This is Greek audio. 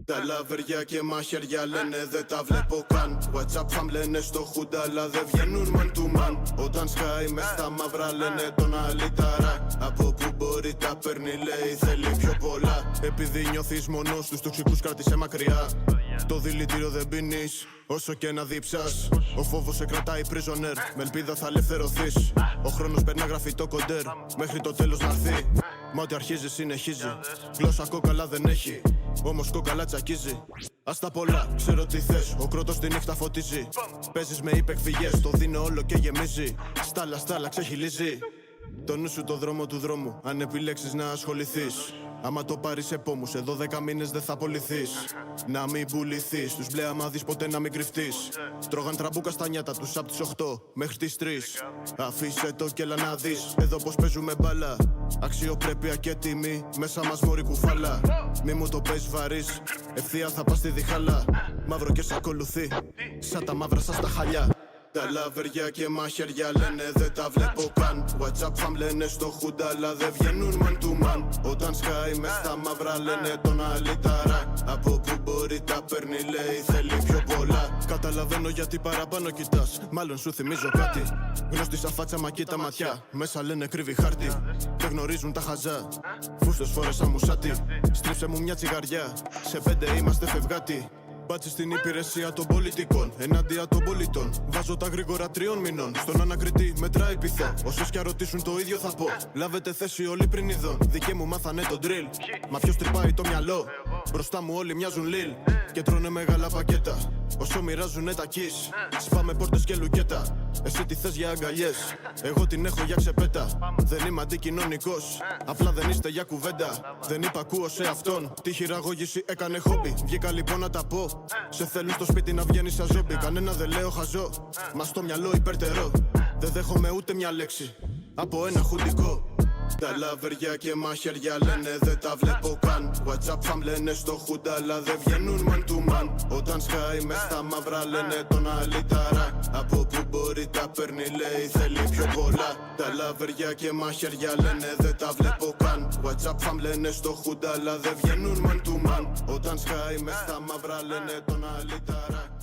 Τα λαβεριά και μαχαιριά λένε δεν τα βλέπω καν. WhatsApp fam λένε στο χούντα αλλά δεν βγαίνουν man to man. Όταν σκάει μες στα μαύρα λένε τον αλυταρά. Από που μπορεί τα παίρνει λέει θέλει πιο πολλά. Επειδή νιώθεις μόνος τους τοξικούς κράτησε μακριά. Το δηλητήριο δεν πίνεις όσο και να δίψας. Ο φόβος σε κρατάει prisoner, με ελπίδα θα ελευθερωθείς. Ο χρόνος περνά γραφτό κοντέρ μέχρι το τέλος να έρθει. Μα ό,τι αρχίζει συνεχίζει. Γλώσσα κόκαλα δεν έχει, όμως κόκαλα τσακίζει. Ας τα πολλά, ξέρω τι θες, ο κρότος τη νύχτα φωτίζει. Παίζεις με υπεκφυγές, το δίνω όλο και γεμίζει. Στάλα ξεχυλίζει. Το νου σου το δρόμο του δρόμου, αν επιλέξεις να ασχοληθείς. Άμα το πάρεις σε πόμους, σε 12 μήνες δεν θα απολυθείς. Να μην πουληθείς, τους μπλε άμα δεις ποτέ να μην κρυφτείς. Τρώγαν τραμπούκα στα νιάτα τους απ' τις 8 μέχρι τις 3. Αφήσε το κι έλα να δεις, εδώ πως παίζουμε μπάλα. Αξιοπρέπεια και τιμή, μέσα μας μωρή κουφάλα. Μη μου το παίζεις βαρύς, ευθεία θα πας στη διχάλα. Μαύρο και σ' ακολουθεί, σαν τα μαύρα σας τα χαλιά. Τα λαβεριά και μαχαιριά λένε δεν τα βλέπω καν. WhatsApp fam λένε στο χούντα αλλά δεν βγαίνουν man to man. Όταν σκάει μες στα μαύρα λένε τον αλυταρά. Από που μπορεί τα παίρνει λέει θέλει πιο πολλά. Καταλαβαίνω γιατί παραπάνω κοιτάς, μάλλον σου θυμίζω κάτι. Γνωστή σαν φάτσα μα κοίτα ματιά, μέσα λένε κρύβει χάρτη. Δεν γνωρίζουν τα χαζά, φούστες φόρεσα μουσάτι. Στρίψε μου μια τσιγαριά, σε 5 είμαστε φευγάτι. Μπάτσι στην υπηρεσία των πολιτικών, ενάντια των πολιτών. Βάζω τα γρήγορα 3 μηνών. Στον ανακριτή μετράει πειθό. Όσες κι ρωτήσουν το ίδιο θα πω. Λάβετε θέση όλοι πριν ειδών. Δικαί μου μάθανε τον drill. Μα ποιος τρυπάει το μυαλό. Μπροστά μου όλοι μοιάζουν λιλ. Και τρώνε μεγάλα πακέτα. Όσο μοιράζουνε τα kiss. Σπάμε πόρτες και λουκέτα. Εσύ τι θες για αγκαλιές, εγώ την έχω για ξεπέτα. Δεν είμαι αντικοινωνικός, απλά δεν είστε για κουβέντα. Δεν υπακούω σε αυτόν, τη χειραγώγηση έκανε χόμπι. Βγήκα λοιπόν να τα πω, σε θέλουν στο σπίτι να βγαίνεις σαν ζόμπι. Κανένα δεν λέω χαζό, μα στο μυαλό υπερτερώ. Δεν δέχομαι ούτε μια λέξη από ένα χουντικό. Τα λαβεριά και μαχαιριά λένε δεν τα βλέπω καν. WhatsApp fam λένε στο χούντα αλλά δεν βγαίνουν man to man. Όταν σκάει μες στα μαύρα λένε τον αλυταρά. Από που μπορεί τα παίρνει λέει θέλει πιο πολλά. Τα λαβεριά και μαχαιριά λένε δεν τα βλέπω καν. WhatsApp fam λένε στο χούντα αλλά δεν βγαίνουν man to man. Όταν σκάει μες στα μαύρα λένε τον αλυταρά.